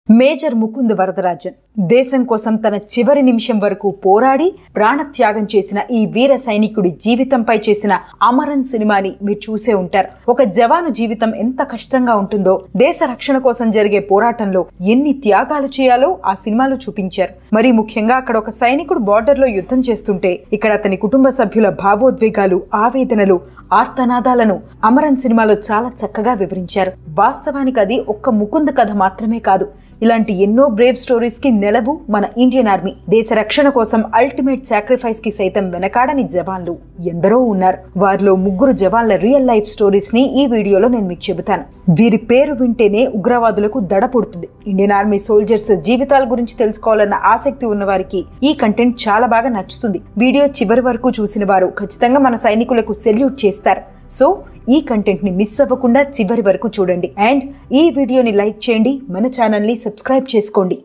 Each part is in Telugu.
మేజర్ ముకుంద్ వరదరాజన్ దేశం కోసం తన చివరి నిమిషం వరకు పోరాడి ప్రాణత్యాగం చేసిన ఈ వీర సైనికుడి జీవితంపై చేసిన అమరన్ సినిమాని మీరు చూసే ఉంటారు. ఒక జవాను జీవితం ఎంత కష్టంగా ఉంటుందో, దేశ రక్షణ కోసం జరిగే పోరాటంలో ఎన్ని త్యాగాలు చేయాలో ఆ సినిమాలో చూపించారు. మరీ ముఖ్యంగా అక్కడ ఒక సైనికుడు బార్డర్ లో యుద్ధం చేస్తుంటే ఇక్కడ అతని కుటుంబ సభ్యుల భావోద్వేగాలు, ఆవేదనలు, ఆర్తనాదాలను అమరన్ సినిమాలో చాలా చక్కగా వివరించారు. వాస్తవానికి అది ఒక్క ముకుంద్ కథ మాత్రమే కాదు. ఇలాంటి ఎన్నో బ్రేవ్ స్టోరీస్ కి నెలవు మన ఇండియన్ ఆర్మీ. దేశ రక్షణ కోసం అల్టిమేట్ సాక్రిఫైస్ కి సైతం వెనకాడని జవాన్లు ఎందరో ఉన్నారు. వారిలో 3 జవాన్ల రియల్ లైఫ్ స్టోరీస్ ని ఈ వీడియోలో నేను మీకు చెబుతాను. వీరి పేరు వింటేనే ఉగ్రవాదులకు దడ పుడుతుంది. ఇండియన్ ఆర్మీ సోల్జర్స్ జీవితాల గురించి తెలుసుకోవాలన్న ఆసక్తి ఉన్న వారికి ఈ కంటెంట్ చాలా బాగా నచ్చుతుంది. వీడియో చివరి వరకు చూసిన వారు ఖచ్చితంగా మన సైనికులకు సెల్యూట్ చేస్తారు. సో ఈ కంటెంట్ ని మిస్ అవ్వకుండా చివరి వరకు చూడండి. అండ్ ఈ వీడియోని లైక్ చేయండి, మన ఛానల్ ని సబ్స్క్రైబ్ చేసుకోండి.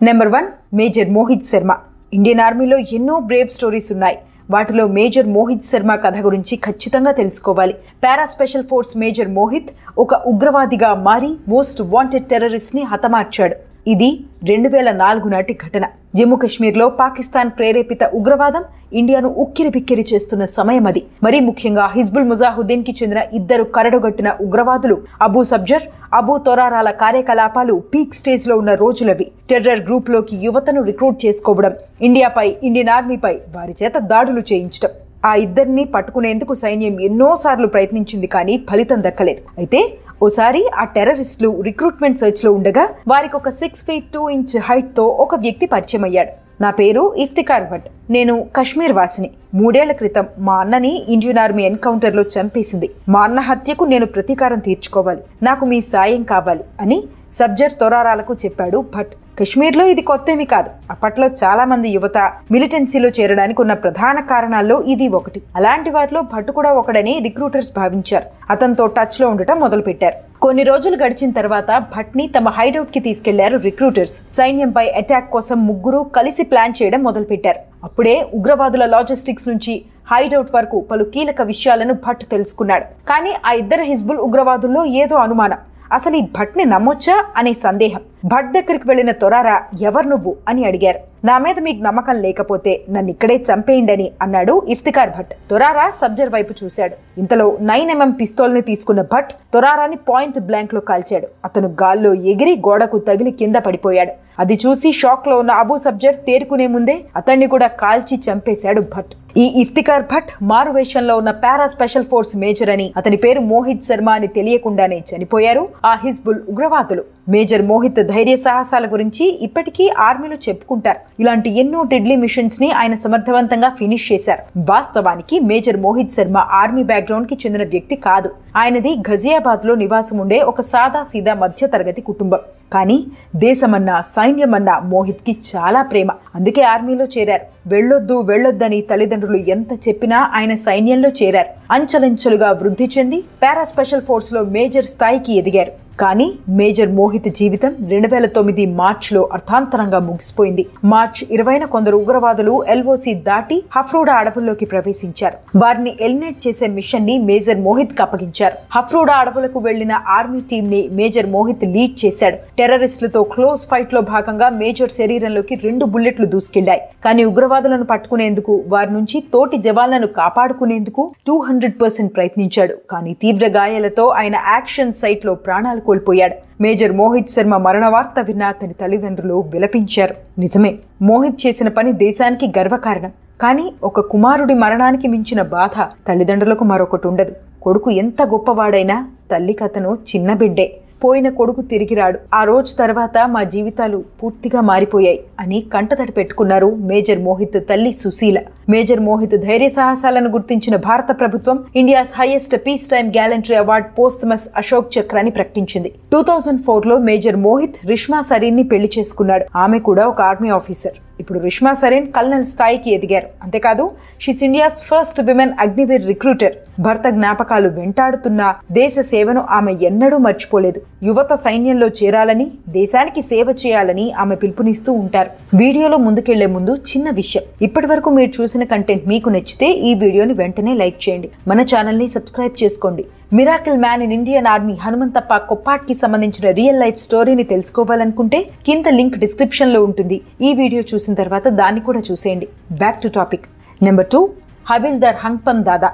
Number 1, major Mohit Sharma. Indian ఆర్మీలో ఎన్నో బ్రేవ్ స్టోరీస్ ఉన్నాయి. వాటిలో మేజర్ మోహిత్ శర్మ కథ గురించి ఖచ్చితంగా తెలుసుకోవాలి. Para special force major Mohit ఒక ఉగ్రవాదిగా మారి మోస్ట్ వాంటెడ్ టెర్రరిస్ట్ ని హతమార్చాడు. ఇది 2004 నాటి ఘటన. జమ్మూ కాశ్మీర్లో పాకిస్తాన్ ప్రేరేపిత ఉగ్రవాదం ఇండియాను ఉక్కిరిబిక్కిరి చేస్తున్న సమయం అది. మరీ ముఖ్యంగా హిజ్బుల్ ముజాహుద్దీన్ కి చెందిన 2 కరడుగట్టిన ఉగ్రవాదులు అబూ సబ్జర్, అబూ తొరారాల కార్యకలాపాలు పీక్ స్టేజ్ లో ఉన్న రోజులవి. టెర్రర్ గ్రూప్ లోకి యువతను రిక్రూట్ చేసుకోవడం, ఇండియాపై, ఇండియన్ ఆర్మీపై వారి చేత దాడులు చేయించడం. ఆ ఇద్దరిని పట్టుకునేందుకు సైన్యం ఎన్నోసార్లు ప్రయత్నించింది, కానీ ఫలితం దక్కలేదు. అయితే ఓసారి ఆ టెర్రరిస్టులు రిక్రూట్మెంట్ సర్చ్ లో ఉండగా వారికి ఒక 6 feet 2 inch హైట్ తో ఒక వ్యక్తి పరిచయం అయ్యాడు. నా పేరు ఇఫ్తికార్ భట్, నేను కశ్మీర్ వాసిని. 3 ఏళ్ల క్రితం మా అన్నని ఇండియన్ ఆర్మీ ఎన్కౌంటర్ లో చంపేసింది. మా అన్న హత్యకు నేను ప్రతీకారం తీర్చుకోవాలి, నాకు మీ సాయం కావాలి అని సబ్జర్ తొరారాలకు చెప్పాడు భట్. కశ్మీర్లో ఇది కొత్తేమీ కాదు. అప్పట్లో చాలా మంది యువత మిలిటెన్సీలో చేరడానికి ఉన్న ప్రధాన కారణాల్లో ఇది ఒకటి. అలాంటి వారిలో భట్ కూడా ఒకడని రిక్రూటర్స్ భావించారు. అతనితో టచ్ లో ఉండటం మొదలు పెట్టారు. కొన్ని రోజులు గడిచిన తర్వాత భట్ ని తమ హైడౌట్ కి తీసుకెళ్లారు రిక్రూటర్స్. సైన్యంపై అటాక్ కోసం 3 కలిసి ప్లాన్ చేయడం మొదలు పెట్టారు. అప్పుడే ఉగ్రవాదుల లాజిస్టిక్స్ నుంచి హైడౌట్ వరకు పలు కీలక విషయాలను భట్ తెలుసుకున్నాడు. కానీ ఆ 2 హిజ్బుల్ ఉగ్రవాదుల్లో ఏదో అనుమానం. అసలు ఈ భట్ ని నమ్మొచ్చా అనే సందేహం. భట్ దగ్గరికి వెళ్లిన తొరారా, ఎవరు నువ్వు అని అడిగారు. నా మీద మీకు నమ్మకం లేకపోతే నన్ను ఇక్కడే చంపేయండి అన్నాడు ఇఫ్తికార్ భట్. తొరారా సబ్జర్ వైపు చూశాడు. ఇంతలో 9mm పిస్తోల్ ని తీసుకున్న భట్ తొరారాని పాయింట్ బ్లాంక్ లో కాల్చాడు. అతను గాల్లో ఎగిరి గోడకు తగిలి కింద పడిపోయాడు. అది చూసి షాక్ లో ఉన్న అబూ సబ్జర్ తేరుకునే ముందే అతన్ని కూడా కాల్చి చంపేశాడు భట్. ఈ ఇఫ్తికార్ భట్ మారువేషంలో ఉన్న పారా స్పెషల్ ఫోర్స్ మేజర్ అని, అతని పేరు మోహిత్ శర్మ అని తెలియకుండానే చనిపోయారు ఆ హిజ్బుల్ ఉగ్రవాదులు. మేజర్ మోహిత్ ధైర్య సాహసాల గురించి ఇప్పటికీ ఆర్మీలో చెప్పుకుంటారు. ఇలాంటి ఎన్నో డెడ్లీ మిషన్స్ ని ఆయన సమర్థవంతంగా ఫినిష్ చేశారు. వాస్తవానికి major Mohit Sharma army background కి చెందిన వ్యక్తి కాదు. ఆయనది ఘజియాబాద్ లో నివాసం ఉండే ఒక సాదా సీదా మధ్య తరగతి కుటుంబం. కానీ దేశమన్నా, సైన్యమన్నా మోహిత్ కి చాలా ప్రేమ. అందుకే ఆర్మీలో చేరారు. వెళ్ళొద్దని తల్లిదండ్రులు ఎంత చెప్పినా ఆయన సైన్యంలో చేరారు. అంచెలంచెలుగా వృద్ధి చెంది పారా స్పెషల్ ఫోర్స్ లో మేజర్ స్థాయికి ఎదిగారు. కానీ మేజర్ మోహిత్ జీవితం 2009 మార్చిలో అర్థాంతరంగా ముగిసిపోయింది. మార్చి 20న కొందరు ఉగ్రవాదులు LOC దాటి హఫ్రూడా అడవుల్లోకి ప్రవేశించారు. వారిని ఎలిమినేట్ చేసే మిషన్ ని మేజర్ మోహిత్ కి అప్పగించారు. హఫ్రూడా అడవులకు వెళ్లిన ఆర్మీ టీం ని మేజర్ మోహిత్ లీడ్ చేశాడు. టెర్రరిస్టులతో క్లోజ్ ఫైట్ లో భాగంగా మేజర్ శరీరంలోకి 2 బుల్లెట్లు దూసుకెళ్లాయి. కానీ ఉగ్రవాదులను పట్టుకునేందుకు, వారి నుంచి తోటి జవాన్లను కాపాడుకునేందుకు 200% ప్రయత్నించాడు. కానీ తీవ్ర గాయాలతో ఆయన యాక్షన్ సైట్ లో ప్రాణాలు కోల్పోయాడు. మేజర్ మోహిత్ శర్మ మరణ వార్త విన్న అతని తల్లిదండ్రులు విలపించారు. నిజమే, మోహిత్ చేసిన పని దేశానికి గర్వకారణం. కానీ ఒక కుమారుడి మరణానికి మించిన బాధ తల్లిదండ్రులకు మరొకటి ఉండదు. కొడుకు ఎంత గొప్పవాడైనా తల్లికి అతను చిన్న బిడ్డే. పోయిన కొడుకు తిరిగి రాడు. ఆ రోజు తర్వాత మా జీవితాలు పూర్తిగా మారిపోయాయి అని కంటతడి పెట్టుకున్నారు మేజర్ మోహిత్ తల్లి సుశీల. మేజర్ మోహిత్ ధైర్య సాహసాలను గుర్తించిన భారత ప్రభుత్వం India's highest peace time gallantry award posthumous Ashok చక్రాన్ని ప్రకటించింది. 2004లో మేజర్ మోహిత్ రిష్మా సరీన్ ని పెళ్లి చేసుకున్నాడు. ఆమె కూడా ఒక ఆర్మీ ఆఫీసర్. ఇప్పుడు రిష్మా సరీన్ కల్నల్ స్థాయికి ఎదిగారు. అంతేకాదు she's India's first women Agniveer recruiter. భర్త జ్ఞాపకాలు వెంటాడుతున్న దేశ సేవను ఆమె ఎన్నడూ మర్చిపోలేదు. యువత సైన్యంలో చేరాలని, దేశానికి సేవ చేయాలని ఆమె పిలుపునిస్తూ ఉంటారు. వీడియోలో ముందుకెళ్లే ముందు చిన్న విషయం. ఇప్పటి వరకు మీరు చూసిన కంటెంట్ మీకు నచ్చితే ఈ వీడియోని వెంటనే లైక్ చేయండి, మన ఛానల్ ని సబ్స్క్రైబ్ చేసుకోండి. Miracle man in Indian army Hanumanthappa కొప్పాట్కి సంబంధించిన రియల్ లైఫ్ స్టోరీని తెలుసుకోవాలనుకుంటే కింద లింక్ డిస్క్రిప్షన్ లో ఉంటుంది. ఈ వీడియో చూసిన తర్వాత దాన్ని కూడా చూసేయండి. Back to topic. Number 2, Havildar Hangpan Dada.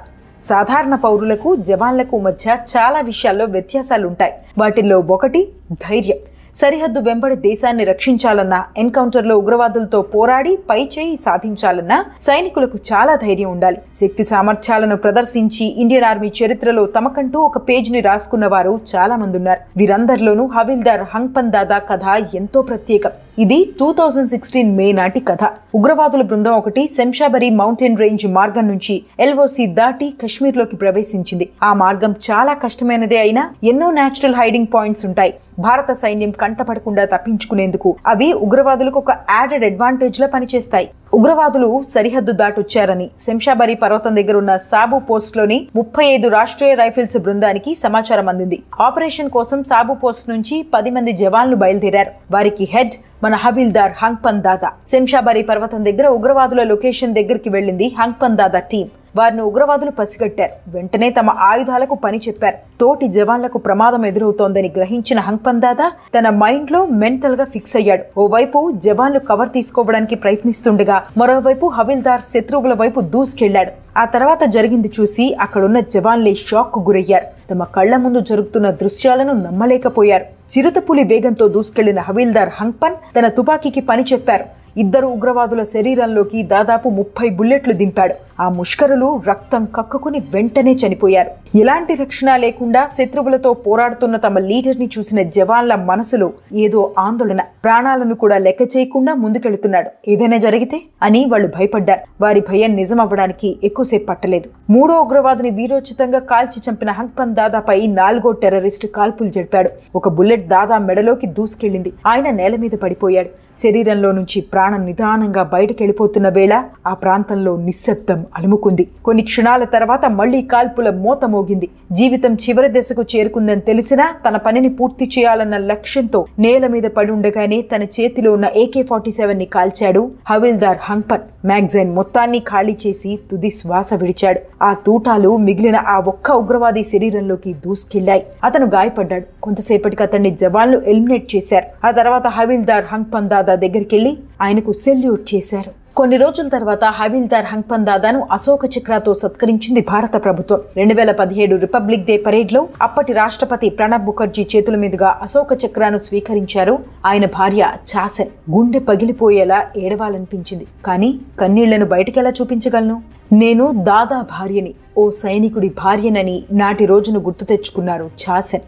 సాధారణ పౌరులకు జవాన్లకు మధ్య చాలా విషయాల్లో వ్యత్యాసాలుంటాయి. వాటిల్లో ఒకటి ధైర్యం. సరిహద్దు వెంబడి దేశాన్ని రక్షించాలన్నా, ఎన్కౌంటర్లో ఉగ్రవాదులతో పోరాడి పై చేయి సాధించాలన్నా సైనికులకు చాలా ధైర్యం ఉండాలి. శక్తి సామర్థ్యాలను ప్రదర్శించి ఇండియన్ ఆర్మీ చరిత్రలో తమకంటూ ఒక పేజీని రాసుకున్న వారు చాలా మంది ఉన్నారు. వీరందరిలోనూ హవిల్దార్ హంగ్పన్ దాదా కథ ఎంతో ప్రత్యేకం. ఇది 2016 మే నాటి కథ. ఉగ్రవాదుల బృందం ఒకటి శంషాబరి మౌంటైన్ రేంజ్ మార్గం నుంచి LOC దాటి కశ్మీర్లోకి ప్రవేశించింది. ఆ మార్గం చాలా కష్టమైనదే అయినా ఎన్నో నేచురల్ హైడింగ్ పాయింట్స్ ఉంటాయి. భారత సైన్యం కంటపడకుండా తప్పించుకునేందుకు అవి ఉగ్రవాదులకు ఒక యాడెడ్ అడ్వాంటేజ్ లా పనిచేస్తాయి. ఉగ్రవాదులు సరిహద్దు దాటొచ్చారని శంషాబరి పర్వతం దగ్గర ఉన్న సాబు పోస్ట్ లోని 35 రాష్ట్రీయ రైఫిల్స్ బృందానికి సమాచారం అందింది. ఆపరేషన్ కోసం సాబు పోస్ట్ నుంచి 10 మంది జవాన్లు బయలుదేరారు. వారికి హెడ్ మన హవిల్దార్ హంగ్పన్ దాదా. శంషాబరి పర్వతం దగ్గర ఉగ్రవాదుల లొకేషన్ దగ్గరికి వెళ్లింది హంగ్పన్ దాదా టీం. వారిని ఉగ్రవాదులు పసిగట్టారు. వెంటనే తమ ఆయుధాలకు పని చెప్పారు. తోటి జవాన్లకు ప్రమాదం ఎదురవుతోందని గ్రహించిన హంగ్పన్ దాదా తన మైండ్ లో మెంటల్ గా ఫిక్స్ అయ్యాడు. ఓవైపు జవాన్లు కవర్ తీసుకోవడానికి ప్రయత్నిస్తుండగా మరోవైపు హవిల్దార్ శత్రువుల వైపు దూసుకెళ్లాడు. ఆ తర్వాత జరిగింది చూసి అక్కడున్న జవాన్లే షాక్ కు గురయ్యారు. తమ కళ్ల ముందు జరుగుతున్న దృశ్యాలను నమ్మలేకపోయారు. చిరుతపులి వేగంతో దూసుకెళ్లిన హవిల్దార్ హంగ్పన్ తన తుపాకీకి పని చెప్పారు. 2 ఉగ్రవాదుల శరీరంలోకి దాదాపు 30 బుల్లెట్లు దింపాడు. ఆ ముష్కరులు రక్తం కక్కుకుని వెంటనే చనిపోయారు. ఎలాంటి రక్షణ లేకుండా శత్రువులతో పోరాడుతున్న తమ లీడర్ ని చూసిన జవాన్ల మనసులో ఏదో ఆందోళన. ప్రాణాలను కూడా లెక్క చేయకుండా ముందుకెళ్తున్నాడు. ఏదైనా జరిగితే అని వాళ్ళు భయపడ్డారు. వారి భయం నిజమవ్వడానికి ఎక్కువసేపు పట్టలేదు. 3వ ఉగ్రవాదిని వీరోచితంగా కాల్చి చంపిన హంగ్పన్ దాదాపై 4వ టెర్రరిస్ట్ కాల్పులు జరిపాడు. ఒక బుల్లెట్ దాదా మెడలోకి దూసుకెళ్లింది. ఆయన నేల మీద పడిపోయాడు. శరీరంలో నుంచి ప్రాణం నిదానంగా బయటకెళ్లిపోతున్న వేళ ఆ ప్రాంతంలో నిశ్శబ్దం అలుముకుంది. కొన్ని క్షణాల తర్వాత మళ్లీ కాల్పుల మోత మోగింది. జీవితం చివరి దశకు చేరుకుందని తెలిసినా తన పనిని పూర్తి చేయాలన్న లక్ష్యంతో నేల మీద పడి ఉండగానే తన చేతిలో ఉన్న AK-47 ని కాల్చాడు హవిల్దార్ హంగ్పన్. మ్యాగజైన్ మొత్తాన్ని ఖాళీ చేసి తుది శ్వాస విడిచాడు. ఆ తూటాలు మిగిలిన ఆ ఒక్క ఉగ్రవాది శరీరంలోకి దూసుకెళ్లాయి. అతను గాయపడ్డాడు. కొంతసేపటికి అతన్ని జవాన్లు ఎలిమినేట్ చేశారు. ఆ తర్వాత హవిల్దార్ హంగ్పన్ దాదా దగ్గరికెళ్లి ఆయనకు సెల్యూట్ చేశారు. కొన్ని రోజుల తర్వాత హవిల్దార్ హంగ్పన్ దాదాను అశోక చక్రతో సత్కరించింది భారత ప్రభుత్వం. 2017 రిపబ్లిక్ డే పరేడ్ లో అప్పటి రాష్ట్రపతి ప్రణబ్ ముఖర్జీ చేతుల మీదుగా అశోక చక్రాను స్వీకరించారు ఆయన భార్య చాసెన్. గుండె పగిలిపోయేలా ఏడవాలనిపించింది. కానీ కన్నీళ్లను బయటికెలా చూపించగలను? నేను దాదా భార్యని, ఓ సైనికుడి భార్యనని నాటి రోజును గుర్తు తెచ్చుకున్నారు చాసెన్.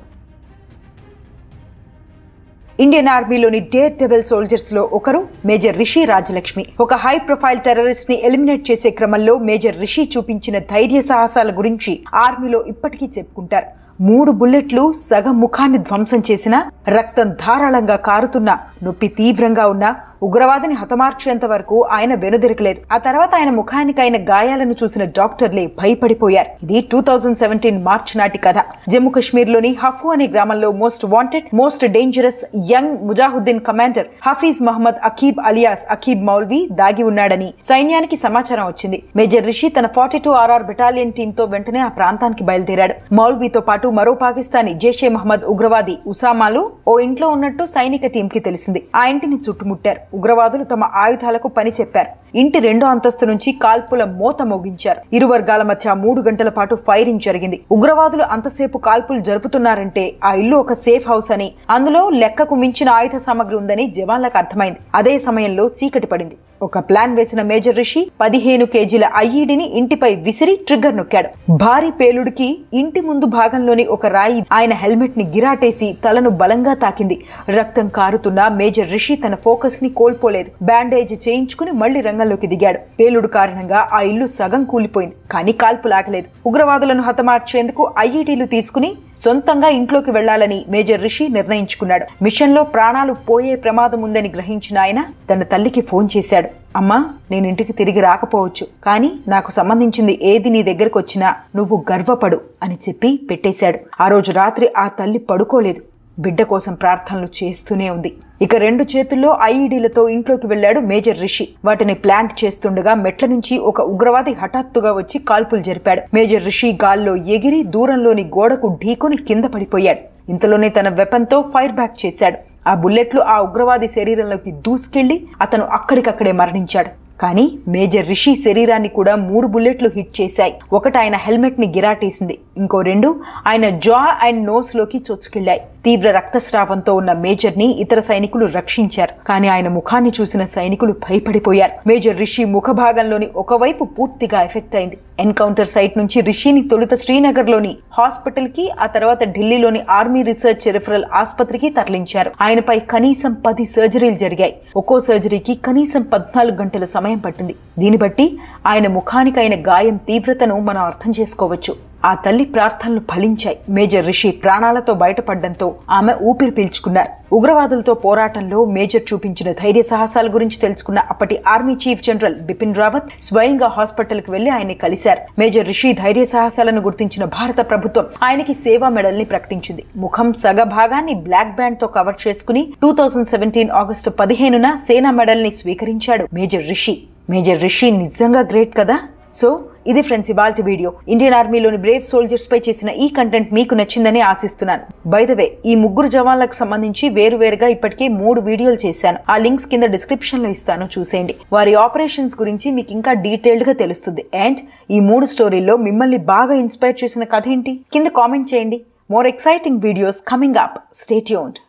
ఇండియన్ ఆర్మీలోని డేర్ డెవిల్ సోల్జర్స్ లో ఒకరు మేజర్ రిషి రాజలక్ష్మి. ఒక హై ప్రొఫైల్ టెర్రరిస్ట్ ని ఎలిమినేట్ చేసే క్రమంలో మేజర్ రిషి చూపించిన ధైర్య సాహసాల గురించి ఆర్మీలో ఇప్పటికీ చెప్పుకుంటారు. 3 బుల్లెట్లు సగం ముఖాన్ని ధ్వంసం చేసిన, రక్తం ధారాళంగా కారుతున్నా, నొప్పి తీవ్రంగా ఉన్నా ఉగ్రవాదిని హతమార్చేంత వరకు ఆయన వెనుదిరకలేదు. ఆ తర్వాత ఆయన ముఖానికి అయిన గాయాలను చూసిన డాక్టర్లే భయపడిపోయారు. ఇది 2017 మార్చి నాటి కథ. జమ్మూ కశ్మీర్ లోని హఫు అనే గ్రామంలో most wanted, most dangerous young Mujahideen commander Hafiz Mohammad Aqib alias Aqib Maulvi దాగి ఉన్నాడని సైన్యానికి సమాచారం వచ్చింది. మేజర్ రిషి తన 42 RR బెటాలియన్ టీంతో వెంటనే ఆ ప్రాంతానికి బయలుదేరాడు. మౌల్వీతో పాటు మరో పాకిస్తానీ జైషే మహమ్మద్ ఉగ్రవాది ఉసామాలు ఓ ఇంట్లో ఉన్నట్టు సైనిక టీంకి తెలిసింది. ఆ ఇంటిని చుట్టుముట్టారు. ఉగ్రవాదులు తమ ఆయుధాలకు పని చెప్పారు. ఇంటి 2వ అంతస్తు నుంచి కాల్పుల మోత మోగించారు. ఇరు వర్గాల మధ్య 3 గంటల పాటు ఫైరింగ్ జరిగింది. ఉగ్రవాదులు అంతసేపు కాల్పులు జరుపుతున్నారంటే ఆ ఇల్లు ఒక సేఫ్ హౌస్ అని, అందులో లెక్కకు మించిన ఆయుధ సామగ్రి ఉందని జవాన్లకు అర్థమైంది. అదే సమయంలో చీకటి పడింది. ఒక ప్లాన్ వేసిన మేజర్ రిషి 15 కేజీల IEDని ఇంటిపై విసిరి ట్రిగ్గర్ నొక్కాడు. భారీ పేలుడికి ఇంటి ముందు భాగంలోని ఒక రాయి ఆయన హెల్మెట్ ని గిరాటేసి తలను బలంగా తాకింది. రక్తం కారుతున్న మేజర్ రిషి తన ఫోకస్ ని కోల్పోలేదు. బ్యాండేజ్ చేయించుకుని మళ్లీ రంగంలోకి దిగాడు. పేలుడు కారణంగా ఆ ఇల్లు సగం కూలిపోయింది. కానీ కాల్పులాగలేదు. ఉగ్రవాదులను హతమార్చేందుకు IEDలు తీసుకుని సొంతంగా ఇంట్లోకి వెళ్లాలని మేజర్ రిషి నిర్ణయించుకున్నాడు. మిషన్ లో ప్రాణాలు పోయే ప్రమాదం ఉందని గ్రహించిన ఆయన తన తల్లికి ఫోన్ చేశాడు. అమ్మా, నేను ఇంటికి తిరిగి రాకపోవచ్చు, కానీ నాకు సంబంధించింది ఏది నీ దగ్గరకు వచ్చినా నువ్వు గర్వపడు అని చెప్పి పెట్టేశాడు. ఆ రోజు రాత్రి ఆ తల్లి పడుకోలేదు. బిడ్డ కోసం ప్రార్థనలు చేస్తూనే ఉంది. ఇక 2 చేతుల్లో ఐఈడీలతో ఇంట్లోకి వెళ్లాడు మేజర్ రిషి. వాటిని ప్లాంట్ చేస్తుండగా మెట్ల నుంచి ఒక ఉగ్రవాది హఠాత్తుగా వచ్చి కాల్పులు జరిపాడు. మేజర్ రిషి గాల్లో ఎగిరి దూరంలోని గోడకు ఢీకొని కింద పడిపోయాడు. ఇంతలోనే తన వెపన్తో ఫైర్ బ్యాక్ చేశాడు. ఆ బుల్లెట్లు ఆ ఉగ్రవాది శరీరంలోకి దూసుకెళ్లి అతను అక్కడికక్కడే మరణించాడు. కానీ మేజర్ రిషి శరీరాన్ని కూడా 3 బుల్లెట్లు హిట్ చేశాయి. ఒకటి ఆయన హెల్మెట్ ని గిరాటేసింది, ఇంకో 2 ఆయన జా అండ్ నోస్ లోకి చొచ్చుకెళ్లాయి. తీవ్ర రక్తస్రావంతో ఉన్న మేజర్ ని ఇతర సైనికులు రక్షించారు. కానీ ఆయన ముఖాన్ని చూసిన సైనికులు భయపడిపోయారు. మేజర్ రిషి ముఖ భాగంలోని ఒకవైపు పూర్తిగా ఎఫెక్ట్ అయింది. ఎన్కౌంటర్ సైట్ నుంచి రిషిని తొలుత శ్రీనగర్ లోని హాస్పిటల్ కి, ఆ తర్వాత ఢిల్లీలోని ఆర్మీ రీసెర్చ్ రెఫరల్ ఆసుపత్రికి తరలించారు. ఆయనపై కనీసం 10 సర్జరీలు జరిగాయి. ఒక్కో సర్జరీకి కనీసం 14 గంటల సమయం పట్టింది. దీన్ని బట్టి ఆయన ముఖానికైన గాయం తీవ్రతను మనం అర్థం చేసుకోవచ్చు. ఆ తల్లి ప్రార్థనలు ఫలించాయి. మేజర్ రిషి ప్రాణాలతో బయటపడడంతో ఆమె ఊపిరి పీల్చుకున్నారు. ఉగ్రవాదులతో పోరాటంలో మేజర్ చూపించిన ధైర్య సాహసాల గురించి తెలుసుకున్న అప్పటి army chief general Bipin Rawat స్వయంగా హాస్పిటల్ కు వెళ్లి ఆయన్ని కలిశారు. మేజర్ రిషి ధైర్య సాహసాలను గుర్తించిన భారత ప్రభుత్వం ఆయనకి సేవా మెడల్ ని ప్రకటించింది. ముఖం సగ భాగాన్ని బ్లాక్ బ్యాండ్ తో కవర్ చేసుకుని 2017 ఆగస్టు 15న సేనా మెడల్ ని స్వీకరించాడు మేజర్ రిషి. మేజర్ రిషి నిజంగా గ్రేట్ కదా. సో ఇది ఫ్రెండ్స్ ఇవాల్టి వీడియో. ఇండియన్ ఆర్మీలోని బ్రేవ్ సోల్జర్స్ పై చేసిన ఈ కంటెంట్ మీకు నచ్చిందని ఆశిస్తున్నాను. బై ద వే, ఈ 3 జవాన్లకు సంబంధించి వేరువేరుగా ఇప్పటికే 3 వీడియోలు చేశాను. ఆ లింక్స్ కింద డిస్క్రిప్షన్ లో ఇస్తాను, చూసేయండి. వారి ఆపరేషన్స్ గురించి మీకు ఇంకా డీటెయిల్డ్ గా తెలుస్తుంది. అండ్ ఈ 3 స్టోరీల్లో మిమ్మల్ని బాగా ఇన్స్పైర్ చేసిన కథ ఏంటి కింద కామెంట్ చేయండి. More exciting videos coming up. Stay tuned.